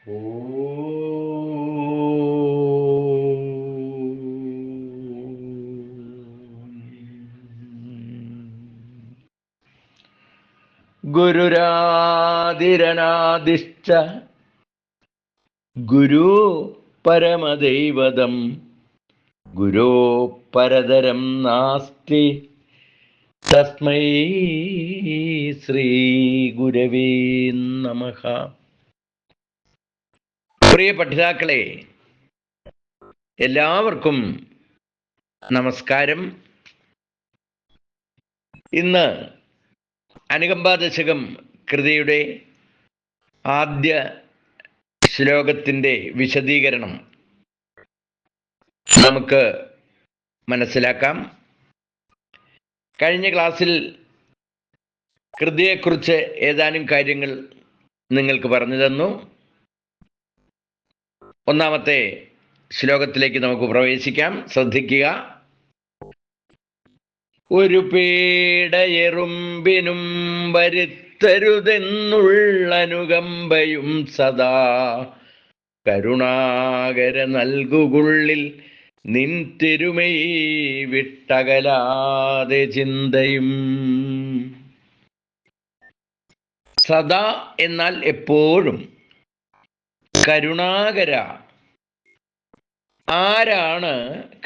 ഗുരുരാതിരനാദിശ്ച ഗുരു പരമദൈവതം ഗുരോ പരതരം നാസ്തി തസ്മൈ ശ്രീ ഗുരവേ നമഃ. പ്രിയ പഠിതാക്കളെ, എല്ലാവർക്കും നമസ്കാരം. ഇന്ന് അനുകമ്പാദശകം കൃതിയുടെ ആദ്യ ശ്ലോകത്തിൻ്റെ വിശദീകരണം നമുക്ക് മനസ്സിലാക്കാം. കഴിഞ്ഞ ക്ലാസ്സിൽ കൃതിയെക്കുറിച്ച് ഏതാനും കാര്യങ്ങൾ നിങ്ങൾക്ക് പറഞ്ഞു തന്നു. ഒന്നാമത്തെ ശ്ലോകത്തിലേക്ക് നമുക്ക് പ്രവേശിക്കാം. ശ്രദ്ധിക്കുക. ഒരു പീഡയെറുമ്പിനും വരുത്തരുതെന്നുള്ള അനുകമ്പയും സദാ കരുണാകര നൽകുകുള്ളിൽ നിൻ തിരുമൈ വിട്ടകലാതെ ചിന്തയും. സദാ എന്നാൽ എപ്പോഴും. കരുണാകര. ആരാണ്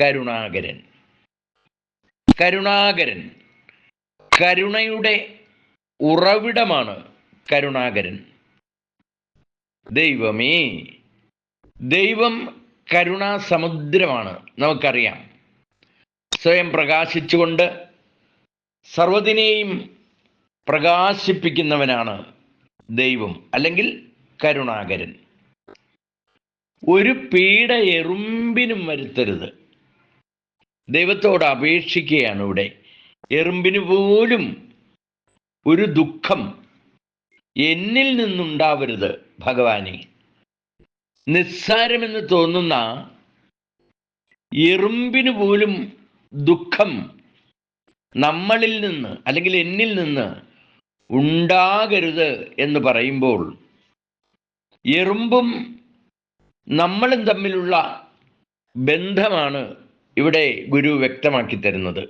കരുണാകരൻ? കരുണാകരൻ കരുണയുടെ ഉറവിടമാണ്. കരുണാകരൻ ദൈവമേ. ദൈവം കരുണാസമുദ്രമാണ്, നമുക്കറിയാം. സ്വയം പ്രകാശിച്ചുകൊണ്ട് സർവ്വതിനെയും പ്രകാശിപ്പിക്കുന്നവനാണ് ദൈവം, അല്ലെങ്കിൽ കരുണാകരൻ. ഒരു പീഡ എറുമ്പിനും വരുത്തരുത്. ദൈവത്തോട് അപേക്ഷിക്കുകയാണ് ഇവിടെ. എറുമ്പിന് പോലും ഒരു ദുഃഖം എന്നിൽ നിന്നുണ്ടാവരുത് ഭഗവാനെ. നിസ്സാരമെന്ന് തോന്നുന്ന എറുമ്പിന് പോലും ദുഃഖം നമ്മളിൽ നിന്ന്, അല്ലെങ്കിൽ എന്നിൽ നിന്ന് ഉണ്ടാകരുത് എന്ന് പറയുമ്പോൾ എറുമ്പും നമ്മളും തമ്മിലുള്ള ബന്ധമാണ് ഇവിടെ ഗുരു വ്യക്തമാക്കി തരുന്നത്.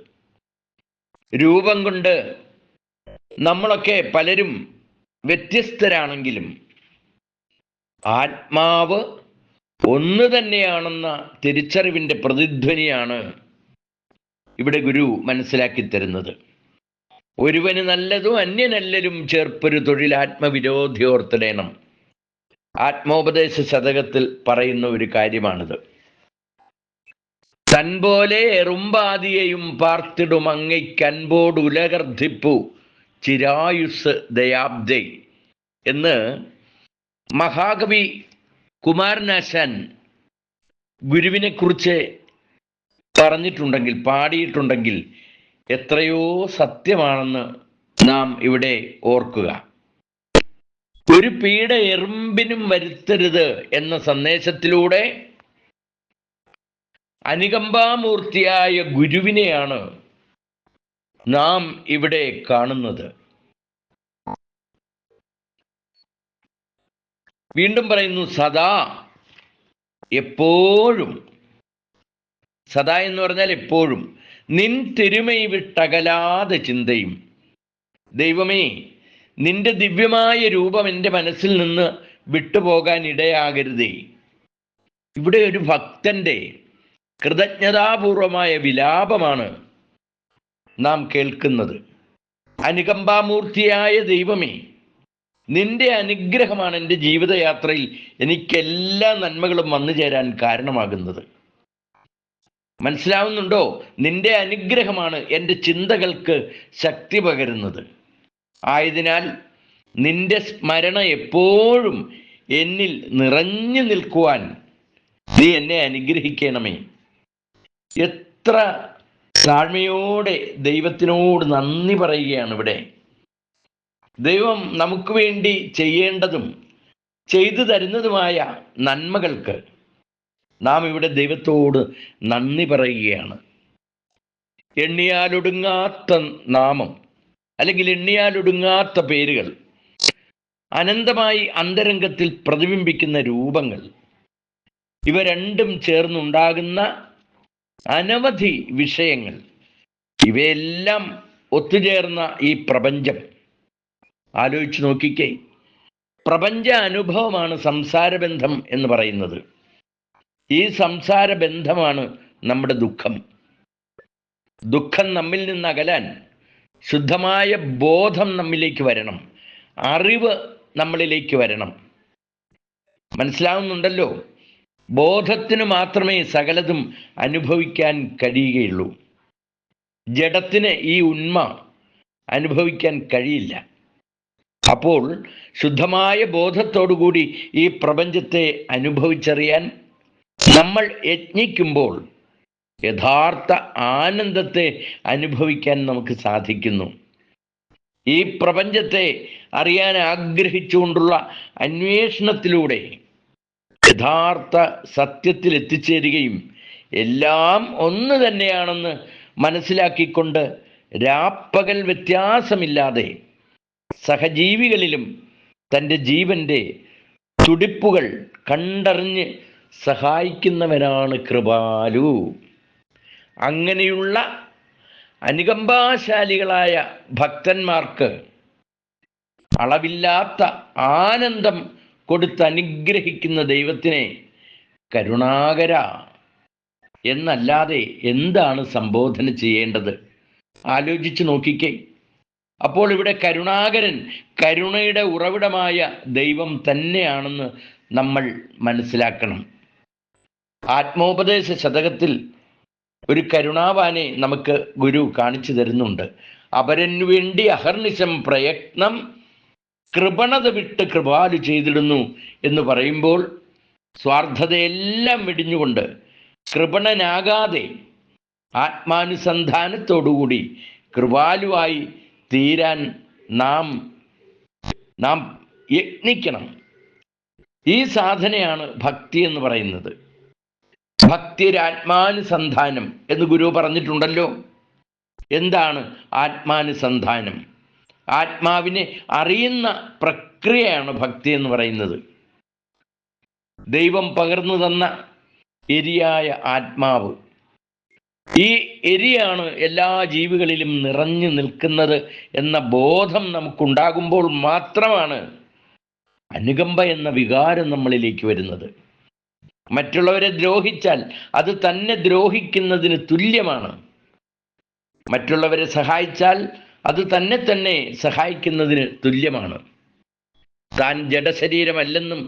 രൂപം കൊണ്ട് നമ്മളൊക്കെ പലരും വ്യത്യസ്തരാണെങ്കിലും ആത്മാവ് ഒന്ന് തന്നെയാണെന്ന തിരിച്ചറിവിൻ്റെ പ്രതിധ്വനിയാണ് ഇവിടെ ഗുരു മനസ്സിലാക്കി തരുന്നത്. ഒരുവന് നല്ലതും അന്യനല്ലലും ചേർപ്പൊരു തൊഴിൽ ആത്മവിരോധിയോർത്തിടേണം. ആത്മോപദേശ ശതകത്തിൽ പറയുന്ന ഒരു കാര്യമാണിത്. തൻപോലെ എറുമ്പാദിയെയും പാർത്തിടും അങ്ങയ്ക്കൻപോട് ഉലകർദ്ധിപ്പു ചിരായുസ് ദയാബ്ദേ എന്ന് മഹാകവി കുമാരനാശാൻ ഗുരുവിനെ കുറിച്ച് പറഞ്ഞിട്ടുണ്ടെങ്കിൽ, പാടിയിട്ടുണ്ടെങ്കിൽ എത്രയോ സത്യമാണെന്ന് നാം ഇവിടെ ഓർക്കുക. ഒരു പീഡ എറുമ്പിനും വരുത്തരുത് എന്ന സന്ദേശത്തിലൂടെ അനുകമ്പാമൂർത്തിയായ ഗുരുവിനെയാണ് നാം ഇവിടെ കാണുന്നത്. വീണ്ടും പറയുന്നു, സദാ, എപ്പോഴും. സദാ എന്ന് പറഞ്ഞാൽ എപ്പോഴും. നിൻ തിരുമൈ വിട്ടകലാതെ ചിന്തയും. ദൈവമേ, നിന്റെ ദിവ്യമായ രൂപം എൻ്റെ മനസ്സിൽ നിന്ന് വിട്ടുപോകാൻ ഇടയാകരുതേ. ഇവിടെ ഒരു ഭക്തന്റെ കൃതജ്ഞതാപൂർവമായ വിലാപമാണ് നാം കേൾക്കുന്നത്. അനുകമ്പാമൂർത്തിയായ ദൈവമേ, നിന്റെ അനുഗ്രഹമാണ് എൻ്റെ ജീവിതയാത്രയിൽ എനിക്കെല്ലാ നന്മകളും വന്നു ചേരാൻ കാരണമാകുന്നത്. മനസ്സിലാവുന്നുണ്ടോ? നിന്റെ അനുഗ്രഹമാണ് എൻ്റെ ചിന്തകൾക്ക് ശക്തി പകരുന്നത്. ആയതിനാൽ നിന്റെ സ്മരണ എപ്പോഴും എന്നിൽ നിറഞ്ഞു നിൽക്കുവാൻ നീ എന്നെ അനുഗ്രഹിക്കണമേ. എത്ര താഴ്മയോടെ ദൈവത്തിനോട് നന്ദി പറയുകയാണ് ഇവിടെ. ദൈവം നമുക്ക് വേണ്ടി ചെയ്യേണ്ടതും ചെയ്തു തരുന്നതുമായ നന്മകൾക്ക് നാം ഇവിടെ ദൈവത്തോട് നന്ദി പറയുകയാണ്. എണ്ണിയാലൊടുങ്ങാത്ത നാമം, അല്ലെങ്കിൽ എണ്ണിയാലൊടുങ്ങാത്ത പേരുകൾ അനന്തമായി അന്തരംഗത്തിൽ പ്രതിബിംബിക്കുന്ന രൂപങ്ങൾ, ഇവ രണ്ടും ചേർന്നുണ്ടാകുന്ന അനവധി വിഷയങ്ങൾ, ഇവയെല്ലാം ഒത്തുചേർന്ന ഈ പ്രപഞ്ചം ആലോചിച്ച് നോക്കിക്കേ. പ്രപഞ്ച അനുഭവമാണ് സംസാരബന്ധം എന്ന് പറയുന്നത്. ഈ സംസാരബന്ധമാണ് നമ്മുടെ ദുഃഖം. ദുഃഖം നമ്മിൽ നിന്ന് അകലാൻ ശുദ്ധമായ ബോധം നമ്മിലേക്ക് വരണം, അറിവ് നമ്മളിലേക്ക് വരണം. മനസ്സിലാവുന്നുണ്ടല്ലോ? ബോധത്തിന് മാത്രമേ സകലതും അനുഭവിക്കാൻ കഴിയുകയുള്ളൂ. ജഡത്തിന് ഈ ഉന്മ അനുഭവിക്കാൻ കഴിയില്ല. അപ്പോൾ ശുദ്ധമായ ബോധത്തോടുകൂടി ഈ പ്രപഞ്ചത്തെ അനുഭവിച്ചറിയാൻ നമ്മൾ യത്നിക്കുമ്പോൾ യഥാർത്ഥ ആനന്ദത്തെ അനുഭവിക്കാൻ നമുക്ക് സാധിക്കുന്നു. ഈ പ്രപഞ്ചത്തെ അറിയാൻ ആഗ്രഹിച്ചുകൊണ്ടുള്ള അന്വേഷണത്തിലൂടെ യഥാർത്ഥ സത്യത്തിൽ എത്തിച്ചേരുകയും എല്ലാം ഒന്ന് തന്നെയാണെന്ന് മനസ്സിലാക്കിക്കൊണ്ട് രാപ്പകൽ വ്യത്യാസമില്ലാതെ സഹജീവികളിലും തൻ്റെ ജീവൻ്റെ തുടിപ്പുകൾ കണ്ടറിഞ്ഞ് സഹായിക്കുന്നവനാണ് കൃപാലു. അങ്ങനെയുള്ള അനുകമ്പാശാലികളായ ഭക്തന്മാർക്ക് അളവില്ലാത്ത ആനന്ദം കൊടുത്ത് അനുഗ്രഹിക്കുന്ന ദൈവത്തിനെ കരുണാകര എന്നല്ലാതെ എന്താണ് സംബോധന ചെയ്യേണ്ടത്? ആലോചിച്ച് നോക്കിക്കേ. അപ്പോൾ ഇവിടെ കരുണാകരൻ കരുണയുടെ ഉറവിടമായ ദൈവം തന്നെയാണെന്ന് നമ്മൾ മനസ്സിലാക്കണം. ആത്മോപദേശ ശതകത്തിൽ ഒരു കരുണാവാനെ നമുക്ക് ഗുരു കാണിച്ചു തരുന്നുണ്ട്. അപരനു വേണ്ടി അഹർനിശം പ്രയത്നം കൃപണത വിട്ട് കൃപാലു ചെയ്തിടുന്നു എന്ന് പറയുമ്പോൾ സ്വാർത്ഥതയെല്ലാം വെടിഞ്ഞുകൊണ്ട് കൃപണനാകാതെ ആത്മാനുസന്ധാനത്തോടുകൂടി കൃപാലുവായി തീരാൻ നാം യത്നിക്കണം. ഈ സാധനയാണ് ഭക്തി എന്ന് പറയുന്നത്. ഭക്തിരാത്മാനുസന്ധാനം എന്ന് ഗുരു പറഞ്ഞിട്ടുണ്ടല്ലോ. എന്താണ് ആത്മാനുസന്ധാനം? ആത്മാവിനെ അറിയുന്ന പ്രക്രിയയാണ് ഭക്തി എന്ന് പറയുന്നത്. ദൈവം പകർന്നു തന്ന എരിയായ ആത്മാവ്, ഈ എരിയാണ് എല്ലാ ജീവികളിലും നിറഞ്ഞു നിൽക്കുന്നത് എന്ന ബോധം നമുക്കുണ്ടാകുമ്പോൾ മാത്രമാണ് അനുകമ്പ എന്ന വികാരം നമ്മളിലേക്ക് വരുന്നത്. മറ്റുള്ളവരെ ദ്രോഹിച്ചാൽ അത് തന്നെ ദ്രോഹിക്കുന്നതിന് തുല്യമാണ്. മറ്റുള്ളവരെ സഹായിച്ചാൽ അത് തന്നെ സഹായിക്കുന്നതിന് തുല്യമാണ്. താൻ ജഡശരീരമല്ലെന്നും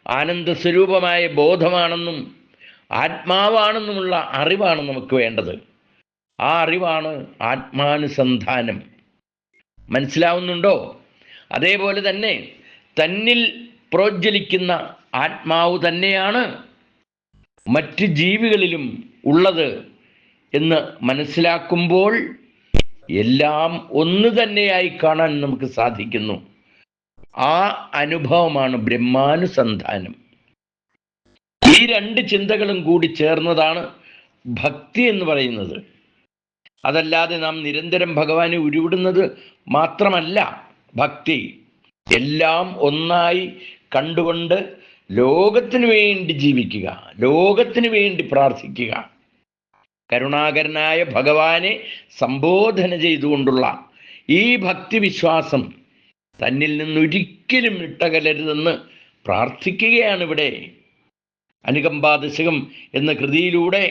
ആനന്ദസ്വരൂപമായ ബോധമാണെന്നും ആത്മാവാണെന്നുമുള്ള അറിവാണ് നമുക്ക് വേണ്ടത്. ആ അറിവാണ് ആത്മാനുസന്ധാനം. മനസ്സിലാവുന്നുണ്ടോ? അതേപോലെ തന്നെ തന്നിൽ പ്രോജ്വലിക്കുന്ന ആത്മാവ് തന്നെയാണ് മറ്റ് ജീവികളിലും ഉള്ളത് എന്ന് മനസ്സിലാക്കുമ്പോൾ എല്ലാം ഒന്ന് തന്നെയായി കാണാൻ നമുക്ക് സാധിക്കുന്നു. ആ അനുഭവമാണ് ബ്രഹ്മാനുസന്ധാനം. ഈ രണ്ട് ചിന്തകളും കൂടി ചേർന്നതാണ് ഭക്തി എന്ന് പറയുന്നത്. അതല്ലാതെ നാം നിരന്തരം ഭഗവാനെ ഉരുവിടുന്നത് മാത്രമല്ല ഭക്തി. എല്ലാം ഒന്നായി കണ്ടുകൊണ്ട് ലോകത്തിന് വേണ്ടി ജീവിക്കുക, ലോകത്തിന് വേണ്ടി പ്രാർത്ഥിക്കുക. കരുണാകരനായ ഭഗവാനെ സംബോധന ചെയ്തുകൊണ്ടുള്ള ഈ ഭക്തിവിശ്വാസം തന്നിൽ നിന്നൊരിക്കലും ഇട്ടകലരുതെന്ന് പ്രാർത്ഥിക്കുകയാണ് ഇവിടെ. അനുകമ്പാദശകം എന്ന കൃതിയിലൂടെ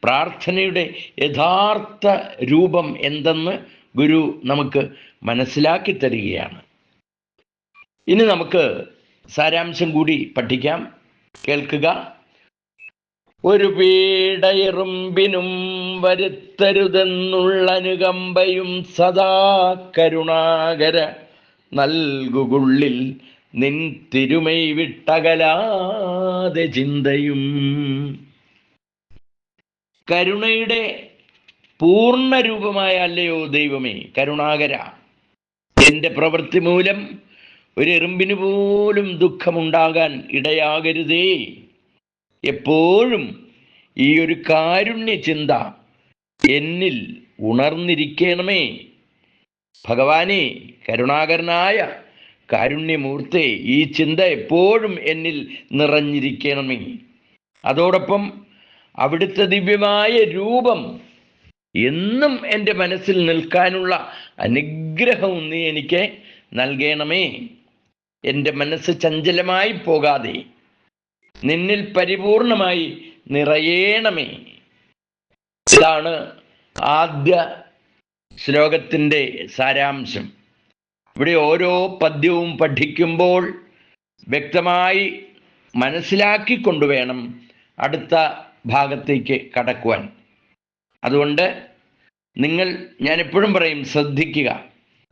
പ്രാർത്ഥനയുടെ യഥാർത്ഥ രൂപം എന്തെന്ന് ഗുരു നമുക്ക് മനസ്സിലാക്കി തരികയാണ്. ഇനി നമുക്ക് സാരാംശം കൂടി പഠിക്കാം. കേൾക്കുക. ഒരു പീഡയെറുമ്പിനും വരുത്തരുതെന്നുള്ള അനുകമ്പയും സദാ കരുണാകര നൽകുകുള്ളിൽ നിൻ തിരുമൈ വിട്ടകലാതെ ചിന്തയും. കരുണയുടെ പൂർണ്ണ രൂപമായ അല്ലയോ ദൈവമേ കരുണാകര, എൻ്റെ പ്രവൃത്തി മൂലം ഒരു എറുമ്പിന് പോലും ദുഃഖമുണ്ടാകാൻ ഇടയാകരുതേ. എപ്പോഴും ഈ ഒരു കാരുണ്യ ചിന്ത എന്നിൽ ഉണർന്നിരിക്കണമേ. ഭഗവാനെ, കരുണാകരനായ കാരുണ്യമൂർത്തേ, ഈ ചിന്ത എപ്പോഴും എന്നിൽ നിറഞ്ഞിരിക്കണമേ. അതോടൊപ്പം അവിടുത്തെ ദിവ്യമായ രൂപം എന്നും എൻ്റെ മനസ്സിൽ നിൽക്കാനുള്ള അനുഗ്രഹവും നീ എനിക്ക് നൽകണമേ. എൻ്റെ മനസ്സ് ചഞ്ചലമായി പോകാതെ നിന്നിൽ പരിപൂർണമായി നിറയേണമേ. ഇതാണ് ആദ്യ ശ്ലോകത്തിൻ്റെ സാരാംശം. ഇവിടെ ഓരോ പദ്യവും പഠിക്കുമ്പോൾ വ്യക്തമായി മനസ്സിലാക്കിക്കൊണ്ടുവേണം അടുത്ത ഭാഗത്തേക്ക് കടക്കുവാൻ. അതുകൊണ്ട് ഞാൻ എപ്പോഴും പറയും, ശ്രദ്ധിക്കുക.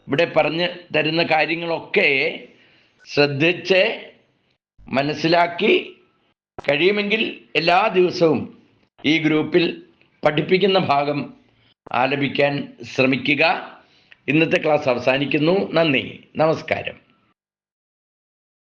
ഇവിടെ പറഞ്ഞു തരുന്ന കാര്യങ്ങളൊക്കെ ശ്രദ്ധിച്ച് മനസ്സിലാക്കി കഴിയുമെങ്കിൽ എല്ലാ ദിവസവും ഈ ഗ്രൂപ്പിൽ പഠിപ്പിക്കുന്ന ഭാഗം ആലപിക്കാൻ ശ്രമിക്കുക. ഇന്നത്തെ ക്ലാസ് അവസാനിക്കുന്നു. നന്ദി, നമസ്കാരം.